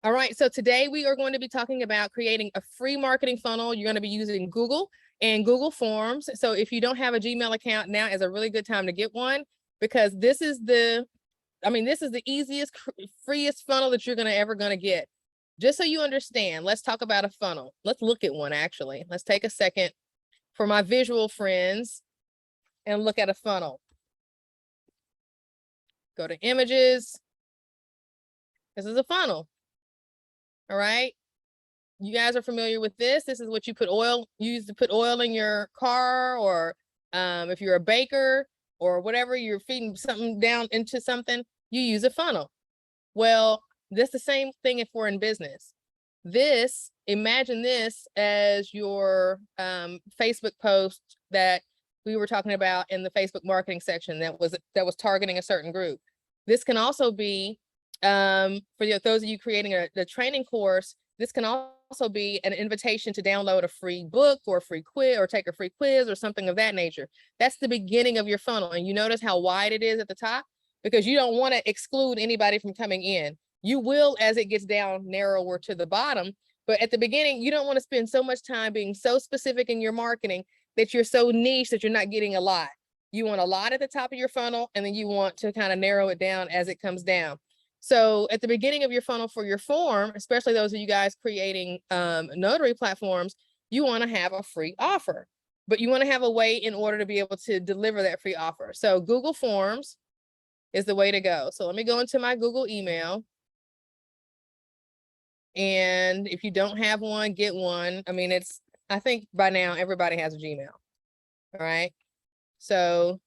All right, so today we are going to be talking about creating a free marketing funnel. You're going to be using Google and Google Forms. So if you don't have a Gmail account, now is a really good time to get one, because this is the easiest, freest funnel that you're ever going to get. Just so you understand, let's talk about a funnel. Let's look at one, actually. Let's take a second for my visual friends and look at a funnel. Go to images. This is a funnel. All right. You guys are familiar with this. This is what you use to put oil in your car, or if you're a baker or whatever, you're feeding something down into something, you use a funnel. Well, this is the same thing if we're in business. Imagine this as your Facebook post that we were talking about in the Facebook marketing section that was targeting a certain group. This can also be for those of you creating the training course. This can also be an invitation to download a free book or a free quiz, or take a free quiz or something of that nature. That's the beginning of your funnel. And you notice how wide it is at the top, because you don't want to exclude anybody from coming in. You will as it gets down narrower to the bottom. But at the beginning, you don't want to spend so much time being so specific in your marketing that you're so niche that you're not getting a lot. You want a lot at the top of your funnel, and then you want to kind of narrow it down as it comes down. So at the beginning of your funnel for your form, especially those of you guys creating notary platforms, you want to have a free offer, but you want to have a way in order to be able to deliver that free offer. So Google Forms is the way to go. So let me go into my Google email. And if you don't have one, get one. I mean, I think by now everybody has a Gmail. All right. So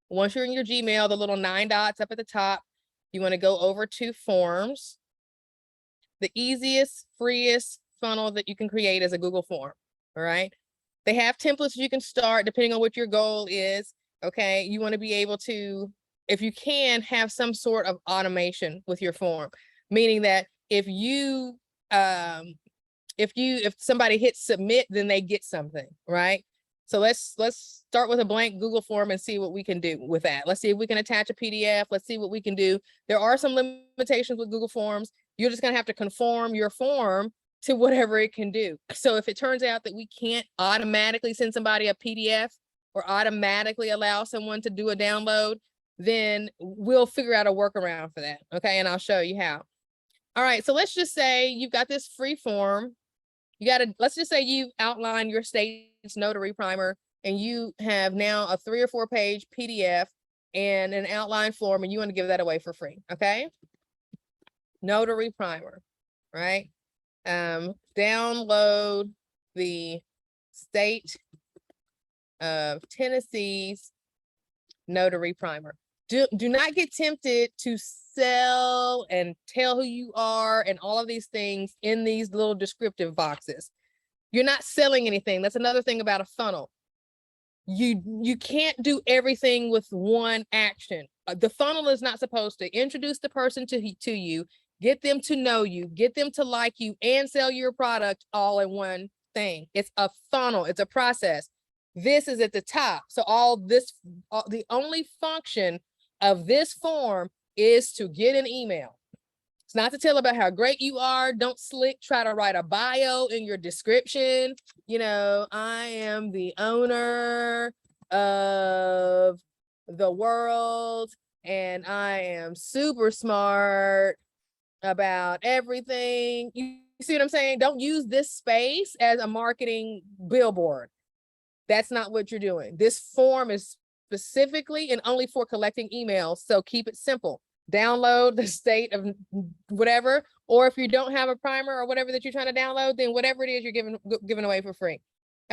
once you're in your Gmail, the little 9 dots up at the top, you want to go over to Forms. The easiest, freest funnel that you can create is a Google form. All right. They have templates you can start depending on what your goal is. Okay. You want to be able to, if you can, have some sort of automation with your form, meaning that if somebody hits submit, then they get something, right? So let's start with a blank Google form and see what we can do with that. Let's see if we can attach a PDF. Let's see what we can do. There are some limitations with Google Forms. You're just going to have to conform your form to whatever it can do. So if it turns out that we can't automatically send somebody a PDF or automatically allow someone to do a download, then we'll figure out a workaround for that. Okay. And I'll show you how. All right. So let's just say you've got this free form. Let's just say you outline your state's notary primer, and you have now a 3 or 4 page PDF and an outline form, and you want to give that away for free. Okay. Notary primer, right? Download the state of Tennessee's notary primer. Do not get tempted to sell and tell who you are and all of these things in these little descriptive boxes. You're not selling anything. That's another thing about a funnel. You can't do everything with one action. The funnel is not supposed to introduce the person to you, get them to know you, get them to like you, and sell your product all in one thing. It's a funnel. It's a process. This is at the top. So the only function of this form is to get an email. It's not to tell about how great you are. Don't try to write a bio in your description. I am the owner of the world and I am super smart about everything. You see what I'm saying? Don't use this space as a marketing billboard. That's not what you're doing. This form is specifically and only for collecting emails. So keep it simple. Download the state of whatever, or if you don't have a primer or whatever that you're trying to download, then whatever it is you're giving away for free.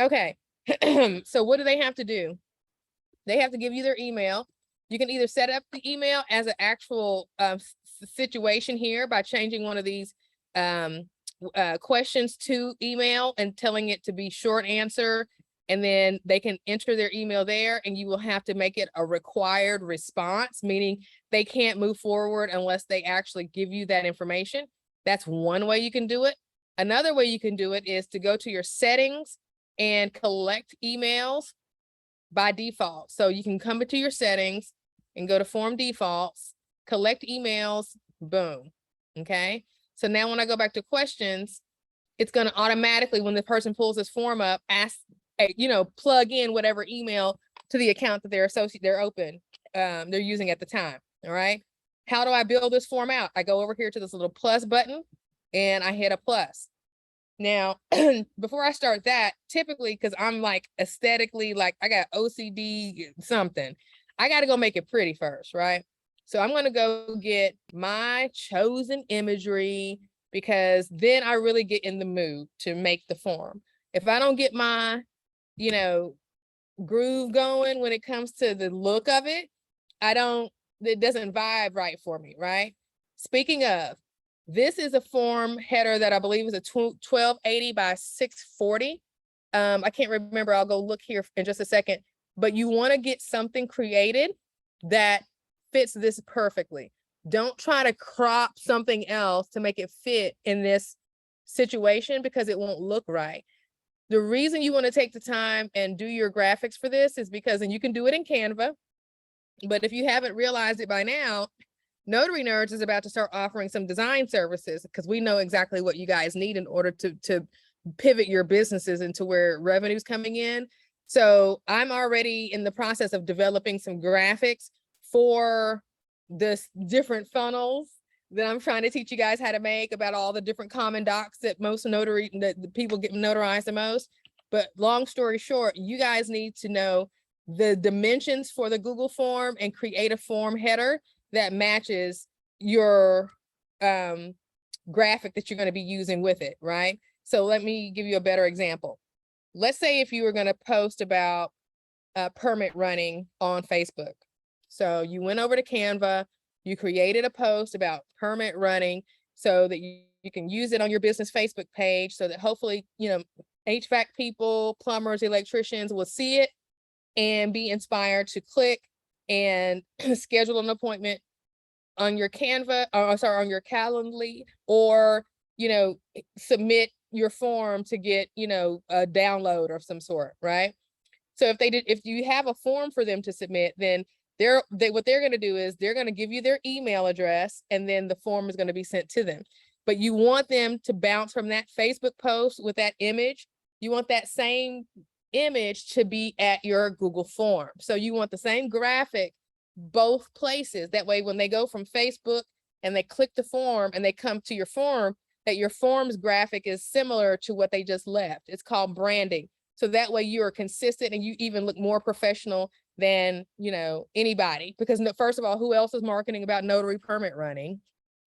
Okay. So what do they have to do? They have to give you their email. You can either set up the email as an actual situation here by changing one of these questions to email and telling it to be short answer. And then they can enter their email there, and you will have to make it a required response, meaning they can't move forward unless they actually give you that information. That's one way you can do it. Another way you can do it is to go to your settings and collect emails by default. So you can come into your settings and go to form defaults, collect emails, boom. Okay. So now when I go back to questions, it's going to automatically, when the person pulls this form up, ask, plug in whatever email to the account that they're using at the time. All right. How do I build this form out? I go over here to this little plus button and I hit a plus. Now, before I start that, typically, because I'm like aesthetically, like I got OCD something, I got to go make it pretty first, right? So I'm going to go get my chosen imagery, because then I really get in the mood to make the form. If I don't get my, groove going when it comes to the look of it, it doesn't vibe right for me, right? Speaking of, this is a form header that I believe is a 1280 by 640. I can't remember. I'll go look here in just a second, but you want to get something created that fits this perfectly. Don't try to crop something else to make it fit in this situation, because it won't look right. The reason you want to take the time and do your graphics for this is because, and you can do it in Canva, but if you haven't realized it by now, Notary Nerds is about to start offering some design services, because we know exactly what you guys need in order to pivot your businesses into where revenue's coming in. So I'm already in the process of developing some graphics for this different funnels that I'm trying to teach you guys how to make, about all the different common docs that the people get notarized the most. But long story short, you guys need to know the dimensions for the Google form and create a form header that matches your graphic that you're going to be using with it, right? So let me give you a better example. Let's say if you were going to post about permit running on Facebook. So you went over to Canva, you created a post about permit running so that you can use it on your business Facebook page, so that hopefully, HVAC people, plumbers, electricians will see it and be inspired to click and schedule an appointment on your Canva, on your Calendly, or, submit your form to get, a download of some sort, right? So if you have a form for them to submit, then what they're going to do is they're going to give you their email address, and then the form is going to be sent to them. But you want them to bounce from that Facebook post with that image. You want that same image to be at your Google form. So you want the same graphic both places. That way, when they go from Facebook and they click the form and they come to your form, that your form's graphic is similar to what they just left. It's called branding. So that way you are consistent and you even look more professional than, anybody. Because first of all, who else is marketing about notary permit running?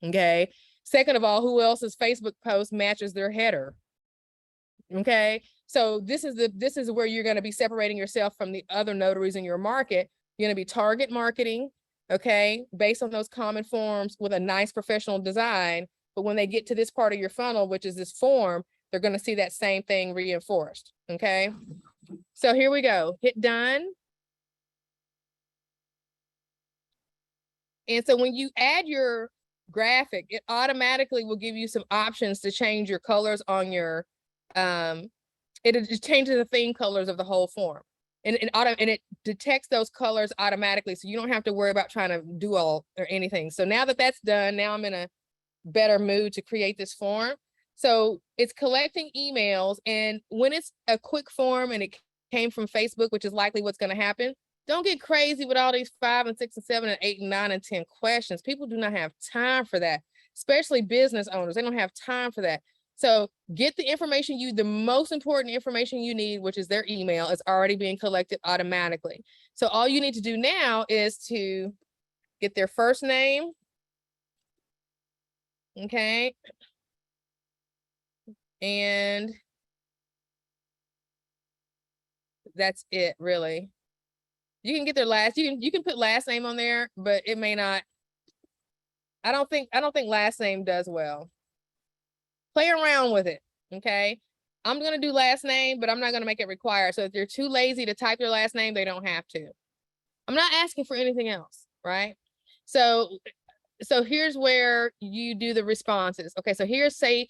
Okay. Second of all, who else's Facebook post matches their header? Okay. So this is where you're going to be separating yourself from the other notaries in your market. You're going to be target marketing, okay, based on those common forms with a nice professional design. But when they get to this part of your funnel, which is this form, they're going to see that same thing reinforced. Okay. So here we go. Hit done. And so when you add your graphic, it automatically will give you some options to change your colors on your, it just changes the theme colors of the whole form. And it detects those colors automatically. So you don't have to worry about trying to do all or anything. So now that that's done, now I'm in a better mood to create this form. So it's collecting emails, and when it's a quick form and it came from Facebook, which is likely what's going to happen, don't get crazy with all these 5 and 6 and 7 and 8 and 9 and 10 questions. People do not have time for that, especially business owners. They don't have time for that. So get the information the most important information you need, which is their email, is already being collected automatically. So all you need to do now is to get their first name. Okay. And that's it, really. You can get their you can put last name on there, but it may not. I don't think last name does well. Play around with it. Okay. I'm going to do last name, but I'm not going to make it required. So if they're too lazy to type their last name, they don't have to. I'm not asking for anything else, right? So here's where you do the responses. Okay. So say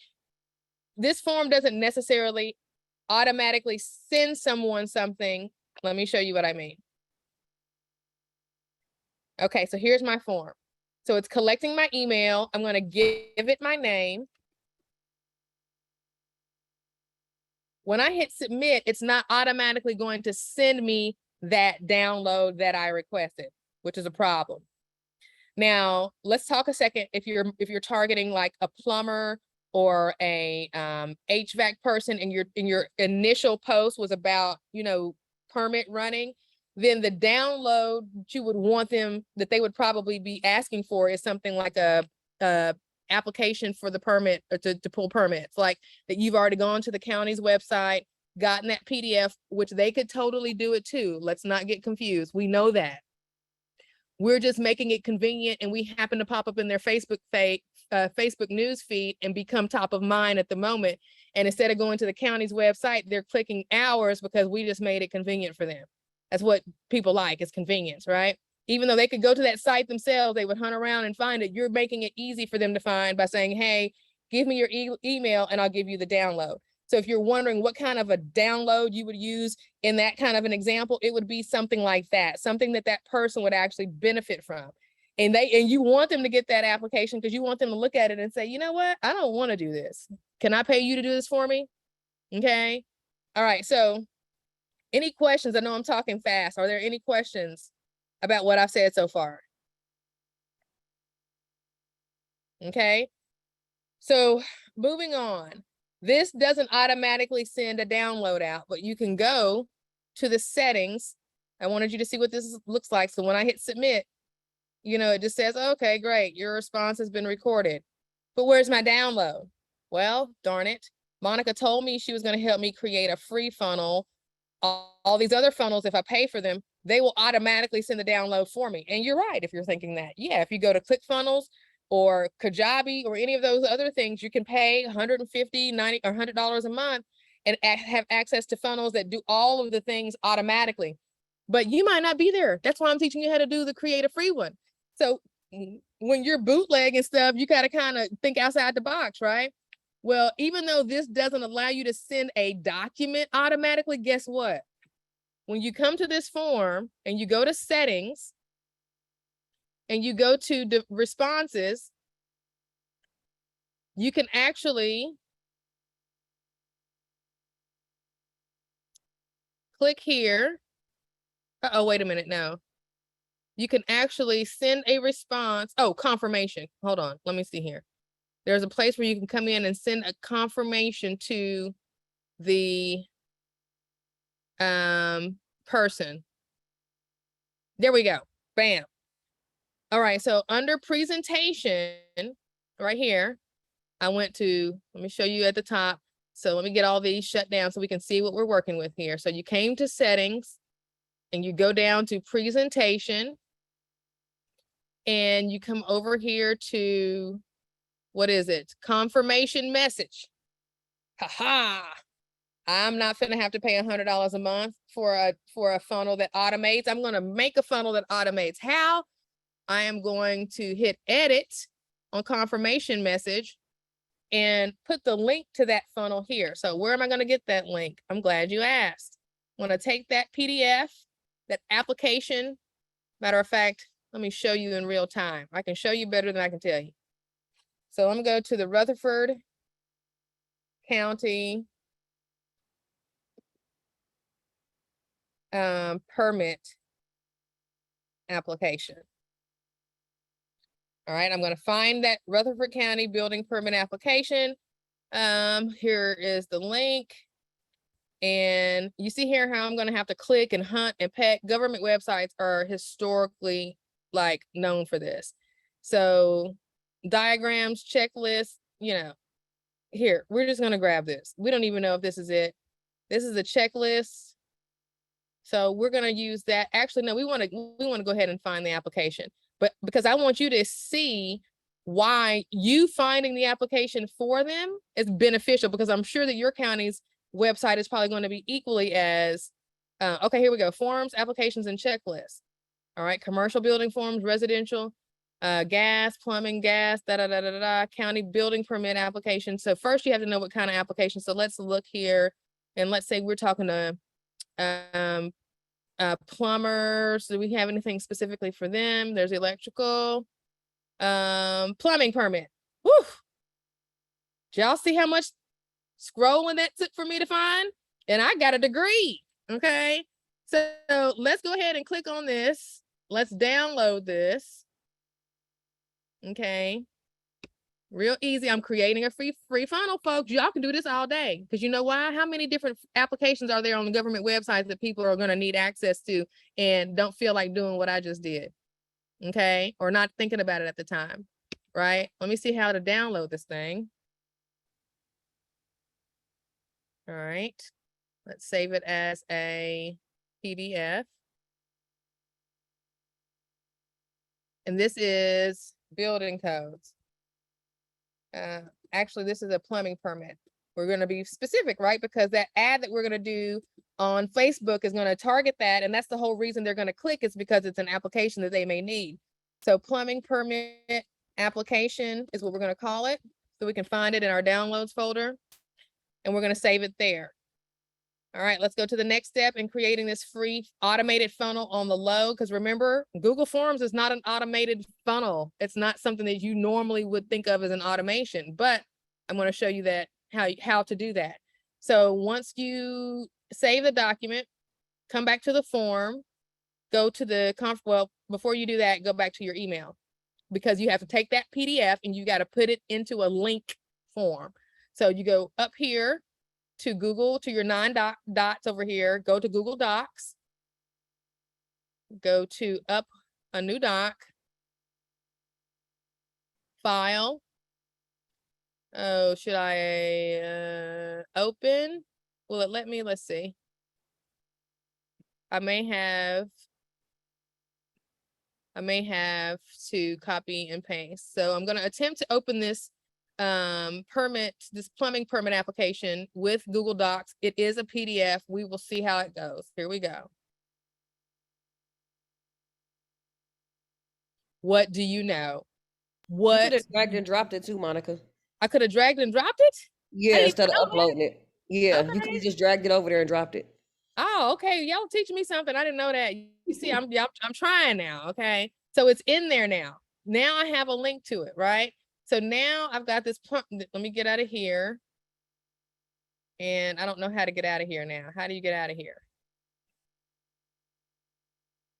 this form doesn't necessarily automatically send someone something. Let me show you what I mean. Okay, so here's my form. So it's collecting my email. I'm going to give it my name. When I hit submit, it's not automatically going to send me that download that I requested, which is a problem. Now, let's talk a second if you're targeting like a plumber or a HVAC person, and your initial post was about, you know, permit running, then the download you would want them, that they would probably be asking for, is something like a application for the permit, or to pull permits, like that you've already gone to the county's website, gotten that PDF, which they could totally do it too. Let's not get confused. We know that. We're just making it convenient, and we happen to pop up in their Facebook news feed and become top of mind at the moment. And instead of going to the county's website, they're clicking ours because we just made it convenient for them. That's what people like, is convenience, right? Even though they could go to that site themselves, they would hunt around and find it. You're making it easy for them to find by saying, hey, give me your email and I'll give you the download. So if you're wondering what kind of a download you would use in that kind of an example, it would be something like that, something that that person would actually benefit from. And you want them to get that application because you want them to look at it and say, you know what, I don't want to do this. Can I pay you to do this for me? Okay. All right. So any questions? I know I'm talking fast. Are there any questions about what I've said so far? Okay. So moving on. This doesn't automatically send a download out, but you can go to the settings. I wanted you to see what this looks like. So when I hit submit, you know, it just says, okay, great, your response has been recorded. But where's my download? Well, darn it. Monica told me she was going to help me create a free funnel. All these other funnels, if I pay for them, they will automatically send the download for me. And you're right if you're thinking that. Yeah, if you go to ClickFunnels or Kajabi or any of those other things, you can pay $150, $90, or $100 a month and have access to funnels that do all of the things automatically. But you might not be there. That's why I'm teaching you how to do the create a free one. So when you're bootlegging stuff, you got to kind of think outside the box, right? Well, even though this doesn't allow you to send a document automatically, guess what? When you come to this form and you go to settings and you go to the responses, you can actually click here. Oh, wait a minute. No, you can actually send a response. Oh, confirmation. Hold on. Let me see here. There's a place where you can come in and send a confirmation to the person. There we go. Bam. All right. So under presentation right here, I went to, let me show you at the top. So let me get all these shut down so we can see what we're working with here. So you came to settings and you go down to presentation and you come over here to, what is it? Confirmation message. Ha. I'm not gonna have to pay $100 a month for a funnel that automates. I'm gonna make a funnel that automates. How? I am going to hit edit on confirmation message and put the link to that funnel here. So where am I gonna get that link? I'm glad you asked. I'm gonna take that PDF, that application. Matter of fact, let me show you in real time. I can show you better than I can tell you. So I'm gonna go to the Rutherford County permit application. All right, I'm going to find that Rutherford County building permit application. Here is the link. And you see here how I'm going to have to click and hunt and peck. Government websites are historically like known for this. So diagrams, checklists, you know, here, we're just going to grab this. We don't even know if this is it. This is a checklist. So we're going to use that. Actually, no, we want to go ahead and find the application, but because I want you to see why you finding the application for them is beneficial, because I'm sure that your county's website is probably going to be equally as, okay, here we go. Forms, applications, and checklists. All right. Commercial building forms, residential, gas, plumbing, gas, county building permit application. So first you have to know what kind of application. So let's look here and let's say we're talking to, plumbers. Do we have anything specifically for them? There's electrical, plumbing permit. Woo! Did y'all see how much scrolling that took for me to find, and I got a degree. Okay. So let's go ahead and click on this. Let's download this. Okay. Real easy. I'm creating a free funnel, folks. Y'all can do this all day. Because you know why? How many different applications are there on the government websites that people are going to need access to and don't feel like doing what I just did? Okay. Or not thinking about it at the time. Right. Let me see how to download this thing. All right. Let's save it as a PDF. And this is building codes. Actually, this is a plumbing permit. We're going to be specific, right? Because that ad that we're going to do on Facebook is going to target that. And that's the whole reason they're going to click, is because it's an application that they may need. So plumbing permit application is what we're going to call it. So we can find it in our downloads folder. And we're going to save it there. All right, let's go to the next step in creating this free automated funnel on the low. Because remember, Google Forms is not an automated funnel. It's not something that you normally would think of as an automation, but I'm going to show you that how to do that. So once you save the document, come back to the form, go to the well, before you do that, go back to your email, because you have to take that PDF and you got to put it into a link form. So you go up here to Google, to your 9 dots over here, go to Google Docs, go to up a new doc, file. Oh, should I open? Will it let me? Let's see. I may have to copy and paste. So I'm going to attempt to open this this plumbing permit application with Google Docs. It is a PDF. We will see how it goes. Here we go. What do you know? What? You could have dragged and dropped it too, Monica. I could have dragged and dropped it? Yeah, instead of uploading it. Yeah, okay. You could have just dragged it over there and dropped it. Oh, okay. Y'all teaching me something. I didn't know that. You see, I'm trying now. Okay. So it's in there now. Now I have a link to it, right? So now I've got this pump. Let me get out of here. And I don't know how to get out of here now. How do you get out of here?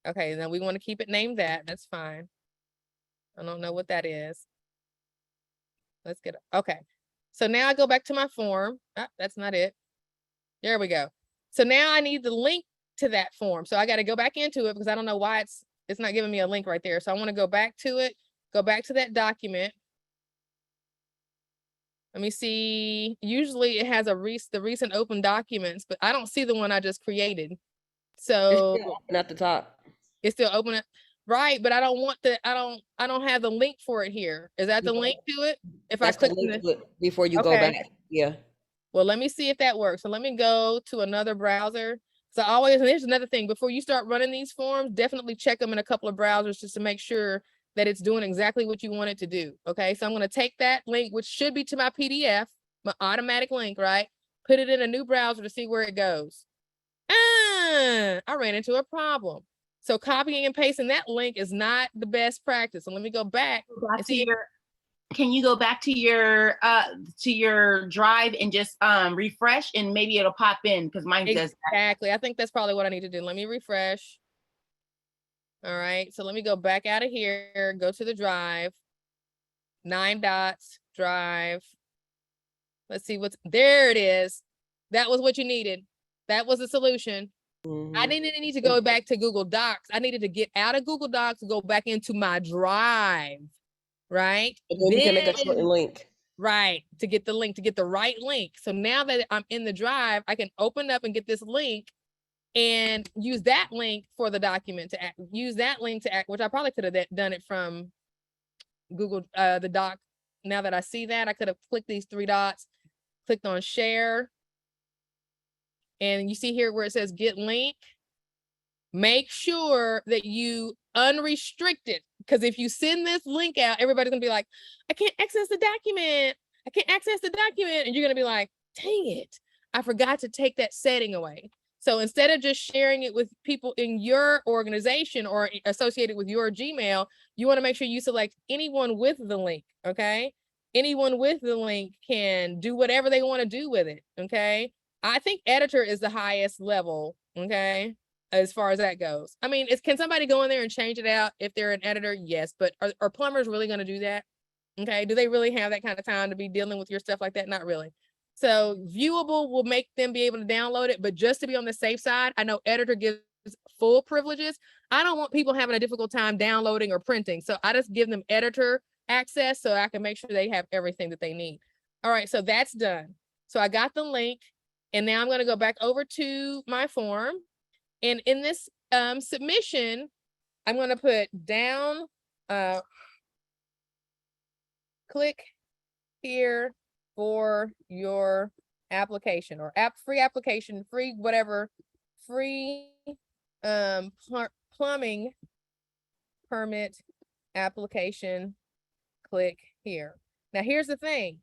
Okay, now we want to keep it named that. That's fine. I don't know what that is. Let's get it. Okay. So now I go back to my form. That's not it. There we go. So now I need the link to that form. So I got to go back into it because I don't know why it's not giving me a link right there. So I want to go back to it, go back to that document. Let me see. Usually it has the recent open documents, but I don't see the one I just created. So it's still open at the top. It's still open, right? But I don't want the I don't have the link for it here. Is that the link to it? If That's I click the link to it before you go back. Yeah. Well, let me see if that works. So let me go to another browser. So always, and here's another thing, before you start running these forms, definitely check them in a couple of browsers just to make sure that it's doing exactly what you want it to do. Okay, so I'm going to take that link, which should be to my PDF, my automatic link, right? Put it in a new browser to see where it goes. I ran into a problem. So copying and pasting that link is not the best practice. So let me go back and see. Can you go back to your drive and just refresh, and maybe it'll pop in, because mine does that. Exactly. I think that's probably what I need to do. Let me refresh. All right. So let me go back out of here, go to the drive, 9 dots, drive. Let's see there it is. That was what you needed. That was the solution. I didn't need to go back to Google Docs. I needed to get out of Google Docs, go back into my drive. Right? And then you can make a short link. Right. To get the link, to get the right link. So now that I'm in the drive, I can open up and get this link and use that link for the document to use that link to which I probably could have done it from Google, the doc. Now that I see that, I could have clicked these 3 dots, clicked on share. And you see here where it says get link. Make sure that you unrestrict it. Because if you send this link out, everybody's gonna be like, I can't access the document. I can't access the document. And you're gonna be like, dang it, I forgot to take that setting away. So instead of just sharing it with people in your organization or associated with your Gmail, you want to make sure you select anyone with the link, okay? anyone with the link can do whatever they want to do with it. Okay. I think editor is the highest level. Okay. As far as that goes. I mean, can somebody go in there and change it out if they're an editor? Yes. But are plumbers really going to do that? Okay. Do they really have that kind of time to be dealing with your stuff like that? Not really. So viewable will make them be able to download it. But just to be on the safe side, I know editor gives full privileges. I don't want people having a difficult time downloading or printing. So I just give them editor access so I can make sure they have everything that they need. All right, so that's done. So I got the link, and now I'm going to go back over to my form. And in this submission, I'm going to put down, click here for your application, or free application, free whatever, free plumbing permit application. Click here. Now here's the thing.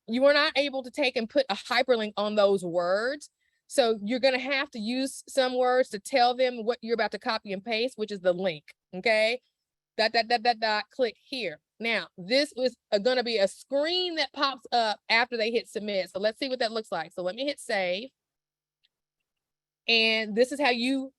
You were not able to take and put a hyperlink on those words. So you're going to have to use some words to tell them what you're about to copy and paste, which is the link. Okay. Click here. Now, this is going to be a screen that pops up after they hit submit. So let's see what that looks like. So let me hit save. And this is how you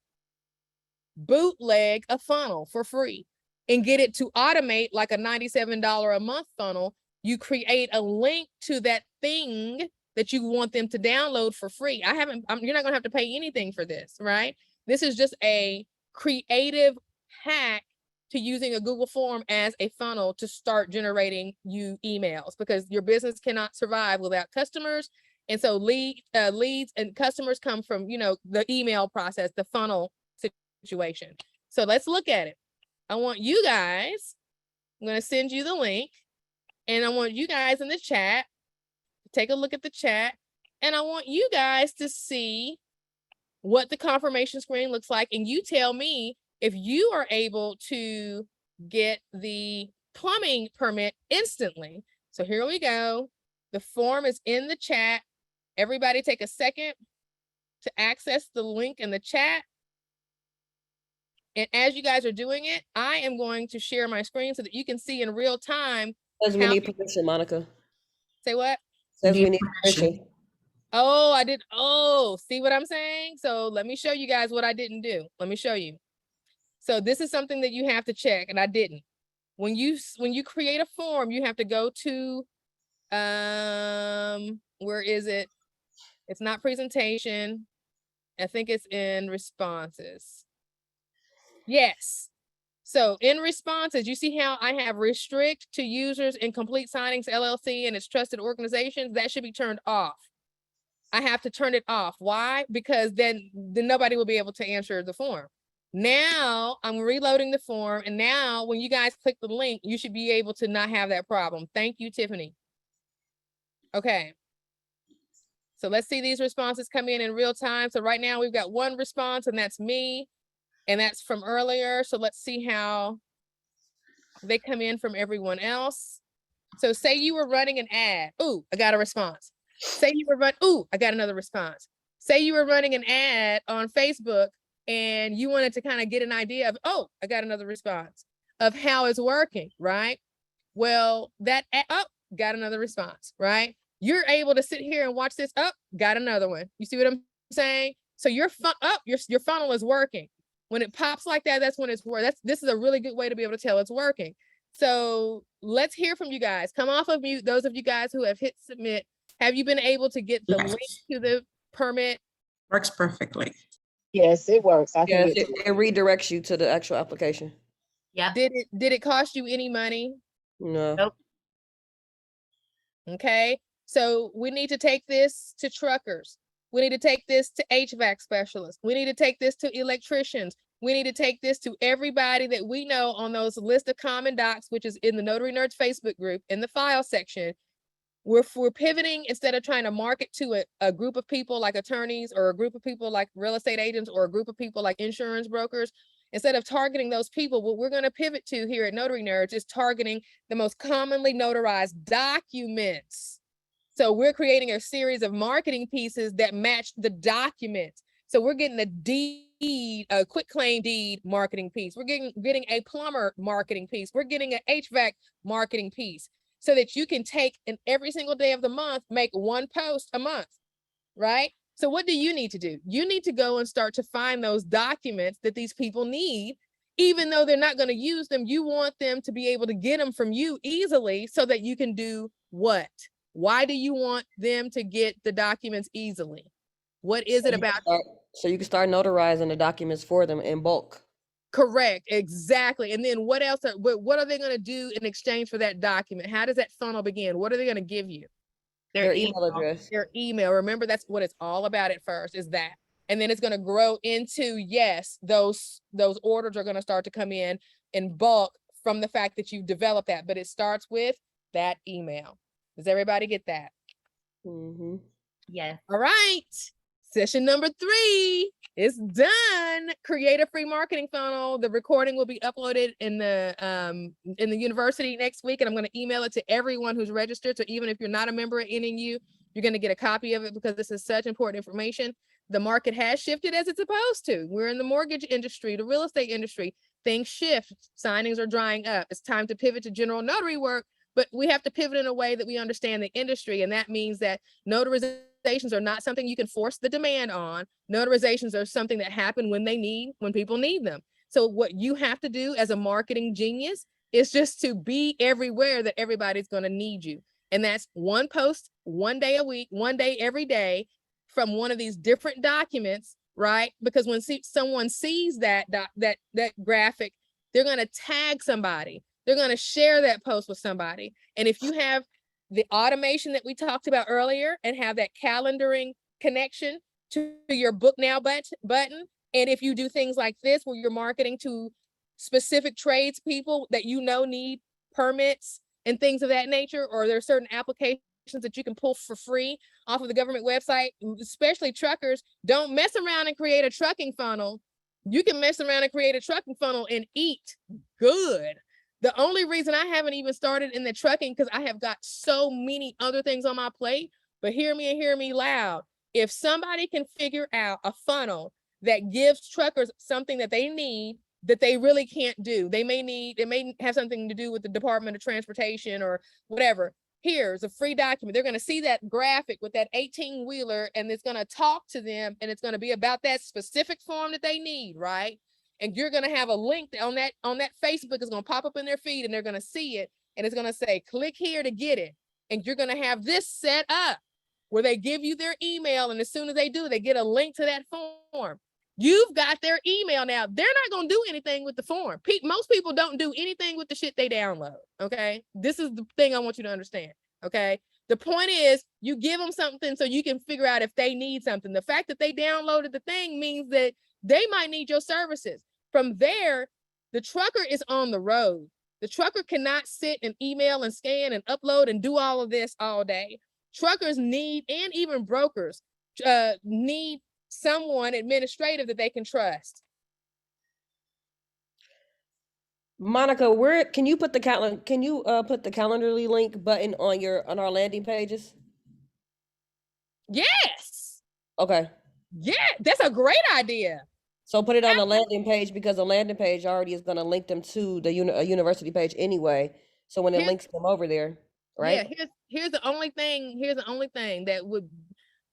bootleg a funnel for free and get it to automate like a $97 a month funnel. You create a link to that thing that you want them to download for free. You're not going to have to pay anything for this, right? This is just a creative hack to using a Google form as a funnel to start generating you emails, because your business cannot survive without customers. And so leads and customers come from, the email process, the funnel situation. So let's look at it. I want you guys, I'm going to send you the link, and I want you guys in the chat, take a look at the chat, and I want you guys to see what the confirmation screen looks like. And you tell me if you are able to get the plumbing permit instantly. So here we go. The form is in the chat. Everybody take a second to access the link in the chat. And as you guys are doing it, I am going to share my screen so that you can see in real time. Says we need permission, Monica. Say what? Says we need permission. Oh, I did. Oh, see what I'm saying? So let me show you guys what I didn't do. Let me show you. So this is something that you have to check, and I didn't. When you create a form, you have to go to, where is it? It's not presentation. I think it's in responses. Yes. So in responses, you see how I have restrict to users in Complete Signings LLC and its trusted organizations? That should be turned off. I have to turn it off. Why? Because then nobody will be able to answer the form. Now I'm reloading the form, and now when you guys click the link, you should be able to not have that problem. Thank you, Tiffany. Okay. So let's see these responses come in real time. So right now we've got one response, and that's me, and that's from earlier. So let's see how they come in from everyone else. So say you were running an ad. Ooh, I got a response. Say you were ooh, I got another response. Say you were running an ad on Facebook and you wanted to kind of get an idea of, oh, I got another response of how it's working, right? Well, got another response, right? You're able to sit here and watch this. Got another one. You see what I'm saying? So your funnel is working. When it pops like that, that's when it's working. This is a really good way to be able to tell it's working. So let's hear from you guys. Come off of mute. Those of you guys who have hit submit, have you been able to get the link to the permit? Works perfectly. Yes, it works. Yes, it redirects you to the actual application. Yeah. Did it cost you any money? No. Nope. Okay. So we need to take this to truckers. We need to take this to HVAC specialists. We need to take this to electricians. We need to take this to everybody that we know on those list of common docs, which is in the Notary Nerds Facebook group in the file section. We're pivoting, instead of trying to market to a group of people like attorneys, or a group of people like real estate agents, or a group of people like insurance brokers. Instead of targeting those people, what we're going to pivot to here at Notary Nerds is targeting the most commonly notarized documents. So we're creating a series of marketing pieces that match the documents. So we're getting the a quick claim deed marketing piece. We're getting a plumber marketing piece. We're getting an HVAC marketing piece, so that you can take and every single day of the month, make one post a month, right? So what do you need to do? You need to go and start to find those documents that these people need. Even though they're not going to use them, you want them to be able to get them from you easily so that you can do what? Why do you want them to get the documents easily? What is it about? So you can start notarizing the documents for them in bulk. Correct, exactly. And then what else? What are they going to do in exchange for that document? How does that funnel begin? What are they going to give you? Their email address. Their email. Remember, that's what it's all about at first, is that. And then it's going to grow into, yes, those orders are going to start to come in bulk from the fact that you've developed that. But it starts with that email. Does everybody get that? Mm-hmm. Yes. All right. Session number 3 is done. Create a free marketing funnel. The recording will be uploaded in the university next week, and I'm going to email it to everyone who's registered. So even if you're not a member at NNU, you're going to get a copy of it, because this is such important information. The market has shifted as it's supposed to. We're in the mortgage industry, the real estate industry. Things shift. Signings are drying up. It's time to pivot to general notary work, but we have to pivot in a way that we understand the industry, and that means that notarizations are not something you can force the demand on. Notarizations are something that happen when people need them. So what you have to do as a marketing genius is just to be everywhere that everybody's going to need you. And that's one post, one day a week, one day every day from one of these different documents, right? Because when someone sees that graphic, they're going to tag somebody. They're going to share that post with somebody. And if you have the automation that we talked about earlier and have that calendaring connection to your book now button. And if you do things like this, where you're marketing to specific trades people that you know need permits and things of that nature, or there are certain applications that you can pull for free off of the government website, especially truckers, don't mess around and create a trucking funnel. You can mess around and create a trucking funnel and eat good. The only reason I haven't even started in the trucking, because I have got so many other things on my plate, but hear me and hear me loud. If somebody can figure out a funnel that gives truckers something that they need that they really can't do, it may have something to do with the Department of Transportation or whatever. Here's a free document. They're going to see that graphic with that 18-wheeler, and it's going to talk to them, and it's going to be about that specific form that they need, right? And you're going to have a link on that Facebook is going to pop up in their feed, and they're going to see it, and it's going to say, click here to get it. And you're going to have this set up where they give you their email, and as soon as they do, they get a link to that form. You've got their email now. They're not going to do anything with the form. Most people don't do anything with the shit they download, okay? This is the thing I want you to understand, okay? The point is, you give them something so you can figure out if they need something. The fact that they downloaded the thing means that they might need your services. From there, the trucker is on the road. The trucker cannot sit and email and scan and upload and do all of this all day. Truckers need, and even brokers need someone administrative that they can trust. Monica, where can you put the put the Calendarly link button on our landing pages? Yes. Okay. Yeah, that's a great idea. So put it on the landing page, because the landing page already is going to link them to the university page anyway. So when it links them over there, right? Yeah, here's the only thing that would,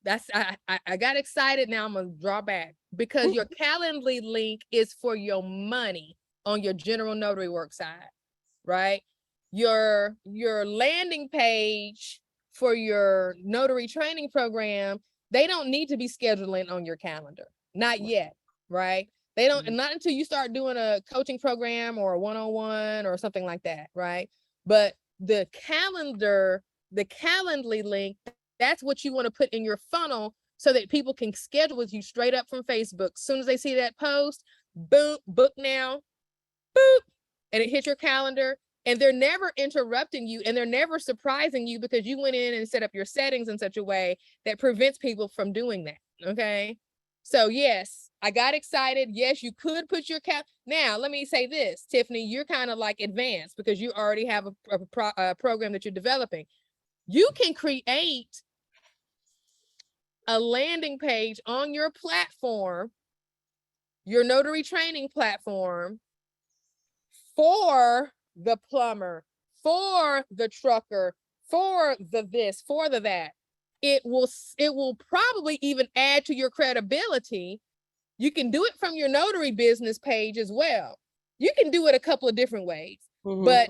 I got excited. Now I'm gonna draw back, because your Calendly link is for your money on your general notary work side, right? Your landing page for your notary training program, they don't need to be scheduling on your calendar, not yet, right? They don't, not until you start doing a coaching program or a one-on-one or something like that, right? But the Calendly link, that's what you want to put in your funnel so that people can schedule with you straight up from Facebook. As soon as they see that post, boom, book now, boop, and it hits your calendar, and they're never interrupting you, and they're never surprising you, because you went in and set up your settings in such a way that prevents people from doing that, okay? So yes, I got excited. Yes, you could put your now, let me say this, Tiffany, you're kind of like advanced because you already have a program that you're developing. You can create a landing page on your platform your notary training platform for the plumber, for the trucker, for the this, for the that. It will probably even add to your credibility. You can do it from your notary business page as well. You can do it a couple of different ways, but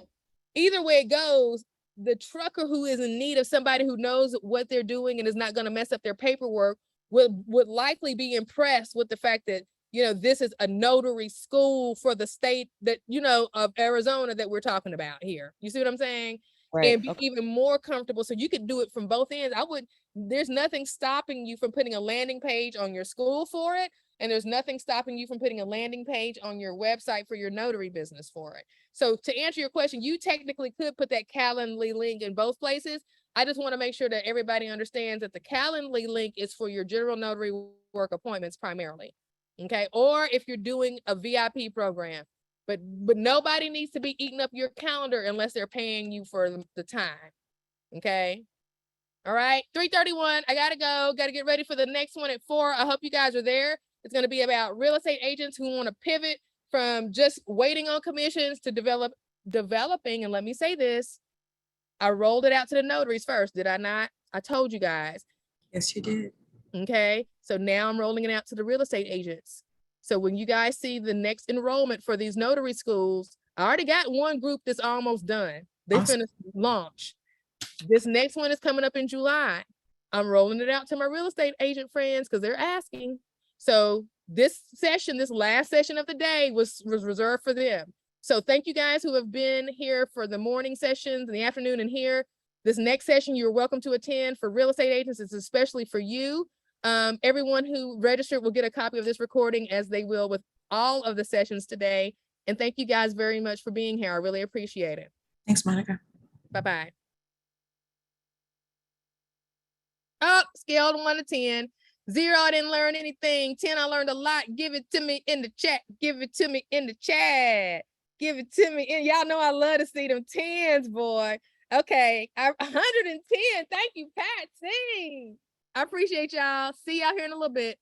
either way it goes, the trucker who is in need of somebody who knows what they're doing and is not going to mess up their paperwork would likely be impressed with the fact that, you know, this is a notary school for the state that, you know, of Arizona that we're talking about here. You see what I'm saying? Right. And be even more comfortable. So you could do it from both ends. There's nothing stopping you from putting a landing page on your school for it. And there's nothing stopping you from putting a landing page on your website for your notary business for it. So to answer your question, you technically could put that Calendly link in both places. I just want to make sure that everybody understands that the Calendly link is for your general notary work appointments primarily. Okay. Or if you're doing a VIP program, but nobody needs to be eating up your calendar unless they're paying you for the time. Okay. All right. 3:31. I got to go. Got to get ready for the next one at 4. I hope you guys are there. It's going to be about real estate agents who want to pivot from just waiting on commissions to developing. And let me say this, I rolled it out to the notaries first, did I not? I told you guys. Yes, you did. Okay. So now I'm rolling it out to the real estate agents. So when you guys see the next enrollment for these notary schools, I already got one group that's almost done. They're Awesome. gonna launch. This next one is coming up in July. I'm rolling it out to my real estate agent friends because they're asking. So this last session of the day was reserved for them. So thank you guys who have been here for the morning sessions in the afternoon and here. This next session, you're welcome to attend for real estate agents. It's especially for you. Everyone who registered will get a copy of this recording, as they will with all of the sessions today. And thank you guys very much for being here. I really appreciate it. Thanks, Monica. Bye-bye. Oh, scale of 1 to 10. 0, I didn't learn anything. 10, I learned a lot. Give it to me in the chat. Give it to me in the chat. Give it to me. And y'all know I love to see them 10s, boy. Okay, 110. Thank you, Patsy. I appreciate y'all. See y'all here in a little bit.